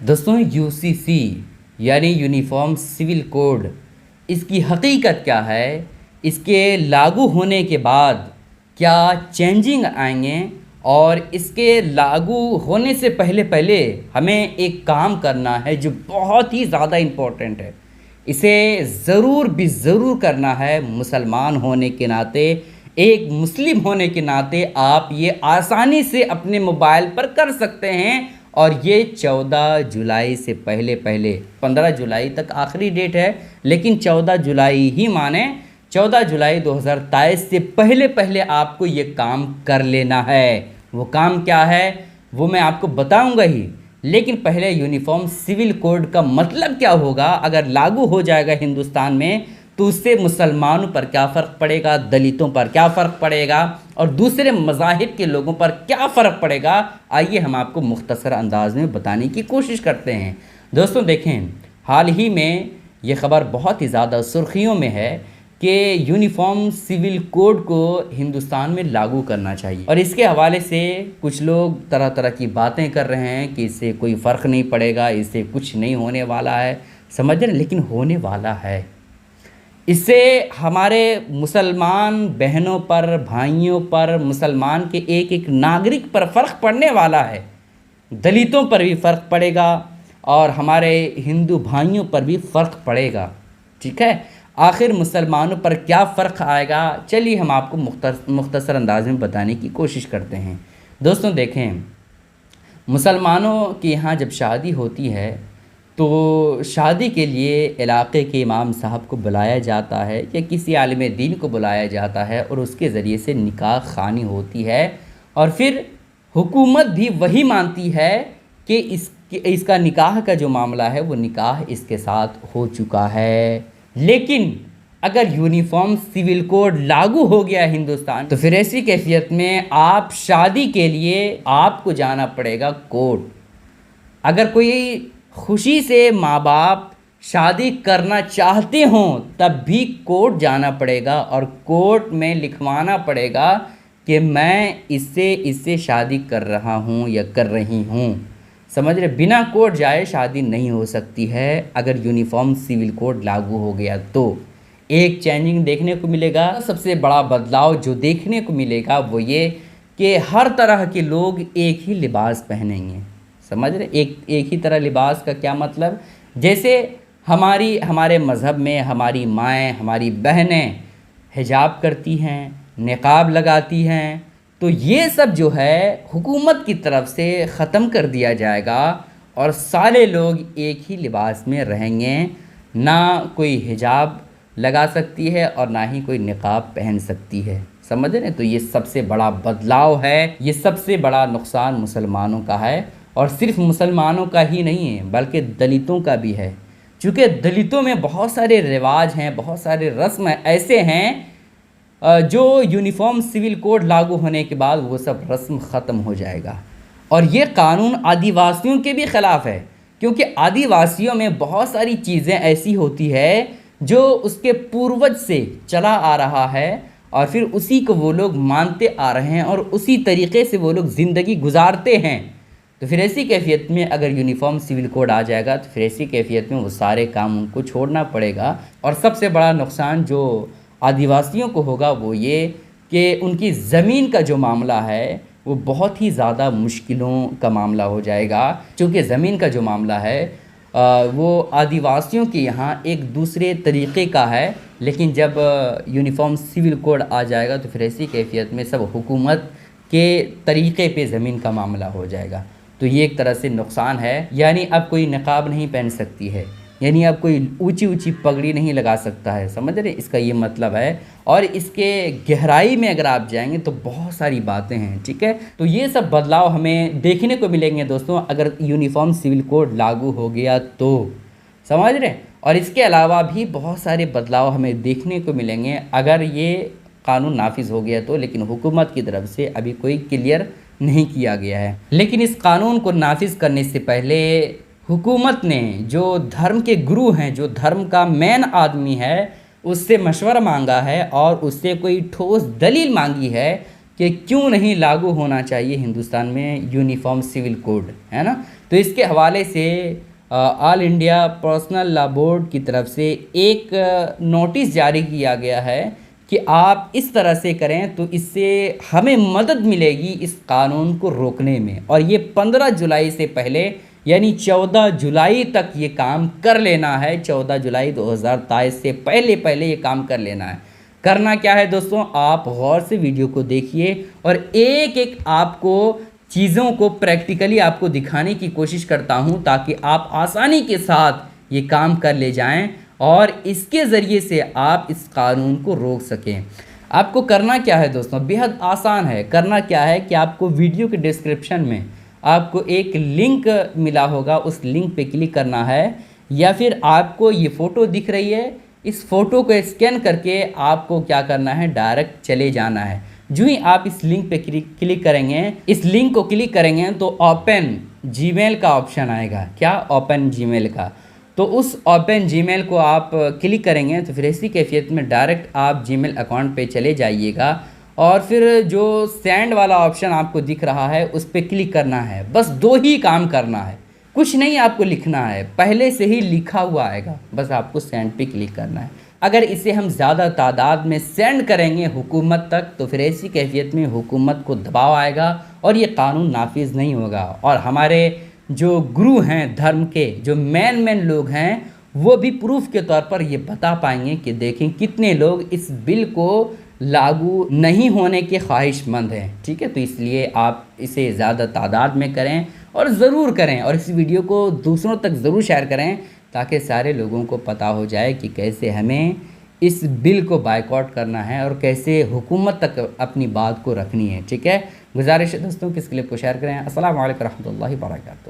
दोस्तों यूसीसी यानी uniform civil code, इसकी हकीकत क्या है, इसके लागू होने के बाद क्या चेंजिंग आएंगे और इसके लागू होने से पहले पहले हमें एक काम करना है जो बहुत ही ज़्यादा इम्पोर्टेंट है। इसे ज़रूर भी ज़रूर करना है। मुसलमान होने के नाते, एक मुस्लिम होने के नाते आप ये आसानी से अपने मोबाइल पर कर सकते हैं और ये 14 जुलाई से पहले पहले, 15 जुलाई तक आखिरी डेट है, लेकिन 14 जुलाई ही माने, 14 जुलाई 2023 से पहले पहले आपको ये काम कर लेना है। वो काम क्या है वो मैं आपको बताऊंगा ही, लेकिन पहले यूनिफॉर्म सिविल कोड का मतलब क्या होगा, अगर लागू हो जाएगा हिंदुस्तान में तो उससे मुसलमानों पर क्या फ़र्क पड़ेगा, दलितों पर क्या फ़र्क पड़ेगा और दूसरे मज़ाहिब के लोगों पर क्या फ़र्क पड़ेगा, आइए हम आपको मुख्तसर अंदाज में बताने की कोशिश करते हैं। दोस्तों देखें, हाल ही में ये ख़बर बहुत ही ज़्यादा सुर्खियों में है कि यूनिफॉर्म सिविल कोड को हिंदुस्तान में लागू करना चाहिए और इसके हवाले से कुछ लोग तरह तरह की बातें कर रहे हैं कि इससे कोई फ़र्क नहीं पड़ेगा, इससे कुछ नहीं होने वाला है, समझ रहे, लेकिन होने वाला है। इससे हमारे मुसलमान बहनों पर, भाइयों पर, मुसलमान के एक एक नागरिक पर फ़र्क पड़ने वाला है। दलितों पर भी फ़र्क पड़ेगा और हमारे हिंदू भाइयों पर भी फ़र्क पड़ेगा। ठीक है, आखिर मुसलमानों पर क्या फ़र्क आएगा, चलिए हम आपको मुख्तसर अंदाज में बताने की कोशिश करते हैं। दोस्तों देखें, मुसलमानों के यहाँ जब शादी होती है तो शादी के लिए इलाक़े के इमाम साहब को बुलाया जाता है या किसी आलिम दीन को बुलाया जाता है और उसके ज़रिए से निकाह ख़ानी होती है और फिर हुकूमत भी वही मानती है कि इसका निकाह का जो मामला है वो निकाह इसके साथ हो चुका है। लेकिन अगर यूनिफॉर्म सिविल कोड लागू हो गया हिंदुस्तान तो फिर ऐसी कैफियत में आप शादी के लिए आपको जाना पड़ेगा कोर्ट। अगर कोई खुशी से माँ बाप शादी करना चाहते हों तब भी कोर्ट जाना पड़ेगा और कोर्ट में लिखवाना पड़ेगा कि मैं इससे शादी कर रहा हूँ या कर रही हूँ। समझ रहे, बिना कोर्ट जाए शादी नहीं हो सकती है। अगर यूनिफॉर्म सिविल कोड लागू हो गया तो एक चेंजिंग देखने को मिलेगा। सबसे बड़ा बदलाव जो देखने को मिलेगा वो ये कि हर तरह के लोग एक ही लिबास पहनेंगे। समझ रहे, एक ही तरह लिबास का क्या मतलब, जैसे हमारे मज़हब में हमारी माएँ, हमारी बहनें हिजाब करती हैं, निकाब लगाती हैं, तो ये सब जो है हुकूमत की तरफ से ख़त्म कर दिया जाएगा और सारे लोग एक ही लिबास में रहेंगे। ना कोई हिजाब लगा सकती है और ना ही कोई निकाब पहन सकती है। समझ रहे, तो ये सबसे बड़ा बदलाव है, ये सबसे बड़ा नुकसान मुसलमानों का है और सिर्फ मुसलमानों का ही नहीं है बल्कि दलितों का भी है। चूँकि दलितों में बहुत सारे रिवाज हैं, बहुत सारे रस्म ऐसे हैं जो यूनिफॉर्म सिविल कोड लागू होने के बाद वो सब रस्म ख़त्म हो जाएगा। और ये कानून आदिवासियों के भी ख़िलाफ़ है, क्योंकि आदिवासियों में बहुत सारी चीज़ें ऐसी होती है जो उसके पूर्वज से चला आ रहा है और फिर उसी को वो लोग मानते आ रहे हैं और उसी तरीक़े से वो लोग ज़िंदगी गुजारते हैं। तो फिर ऐसी कैफियत में अगर यूनिफॉर्म सिविल कोड आ जाएगा तो फिर ऐसी कैफियत में वो सारे काम उनको छोड़ना पड़ेगा। और सबसे बड़ा नुकसान जो आदिवासियों को होगा वो ये कि उनकी ज़मीन का जो मामला है वो बहुत ही ज़्यादा मुश्किलों का मामला हो जाएगा। क्योंकि ज़मीन का जो मामला है वो आदिवासियों के यहाँ एक दूसरे तरीक़े का है, लेकिन जब यूनिफॉर्म सिविल कोड आ जाएगा तो फिर ऐसी कैफियत में सब हुकूमत के तरीक़े पे ज़मीन का मामला हो जाएगा। तो ये एक तरह से नुकसान है। यानी अब कोई नकाब नहीं पहन सकती है, यानी अब कोई ऊंची ऊंची पगड़ी नहीं लगा सकता है। समझ रहे, इसका ये मतलब है। और इसके गहराई में अगर आप जाएंगे तो बहुत सारी बातें हैं। ठीक है, तो ये सब बदलाव हमें देखने को मिलेंगे दोस्तों अगर यूनिफॉर्म सिविल कोड लागू हो गया तो। समझ रहे, और इसके अलावा भी बहुत सारे बदलाव हमें देखने को मिलेंगे अगर ये कानून नाफिज हो गया तो, लेकिन हुकूमत की तरफ से अभी कोई क्लियर नहीं किया गया है। लेकिन इस कानून को नाफिज करने से पहले हुकूमत ने जो धर्म के गुरु हैं, जो धर्म का मेन आदमी है, उससे मशवरा मांगा है और उससे कोई ठोस दलील मांगी है कि क्यों नहीं लागू होना चाहिए हिंदुस्तान में यूनिफॉर्म सिविल कोड, है ना। तो इसके हवाले से all India personal law board की तरफ से एक नोटिस जारी किया गया है कि आप इस तरह से करें तो इससे हमें मदद मिलेगी इस कानून को रोकने में। और ये 15 जुलाई से पहले यानी 14 जुलाई तक ये काम कर लेना है। 14 जुलाई 2023 से पहले पहले ये काम कर लेना है। करना क्या है दोस्तों, आप गौर से वीडियो को देखिए और एक एक आपको चीज़ों को प्रैक्टिकली आपको दिखाने की कोशिश करता हूँ ताकि आप आसानी के साथ ये काम कर ले जाएं और इसके ज़रिए से आप इस कानून को रोक सकें। आपको करना क्या है दोस्तों, बेहद आसान है। करना क्या है कि आपको वीडियो के डिस्क्रिप्शन में आपको एक लिंक मिला होगा, उस लिंक पे क्लिक करना है, या फिर आपको ये फ़ोटो दिख रही है, इस फ़ोटो को स्कैन करके आपको क्या करना है, डायरेक्ट चले जाना है। जो ही आप इस लिंक पे क्लिक करेंगे, इस लिंक को क्लिक करेंगे तो ओपन जीमेल का ऑप्शन आएगा। क्या? ओपन जीमेल का। तो उस ओपन जीमेल को आप क्लिक करेंगे तो फिर इसी कैफियत में डायरेक्ट आप जीमेल अकाउंट पे चले जाइएगा और फिर जो सेंड वाला ऑप्शन आपको दिख रहा है उस पर क्लिक करना है। बस 2 ही काम करना है, कुछ नहीं आपको लिखना है, पहले से ही लिखा हुआ आएगा, बस आपको सेंड पे क्लिक करना है। अगर इसे हम ज़्यादा तादाद में सेंड करेंगे हुकूमत तक तो फिर ऐसी कैफियत में हुकूमत को दबाव आएगा और ये कानून नाफिज नहीं होगा। और हमारे जो गुरु हैं धर्म के, जो मेन लोग हैं, वो भी प्रूफ के तौर पर ये बता पाएंगे कि देखें कितने लोग इस बिल को लागू नहीं होने के ख्वाहिशमंद हैं। ठीक है, तो इसलिए आप इसे ज़्यादा तादाद में करें और ज़रूर करें और इस वीडियो को दूसरों तक ज़रूर शेयर करें ताकि सारे लोगों को पता हो जाए कि कैसे हमें इस बिल को बायकॉट करना है और कैसे हुकूमत तक अपनी बात को रखनी है। ठीक है, गुजारिश है दोस्तों कि इस क्लिप को शेयर करें। अस्सलाम वालेकुम रहमतुल्लाहि व बरकातहू।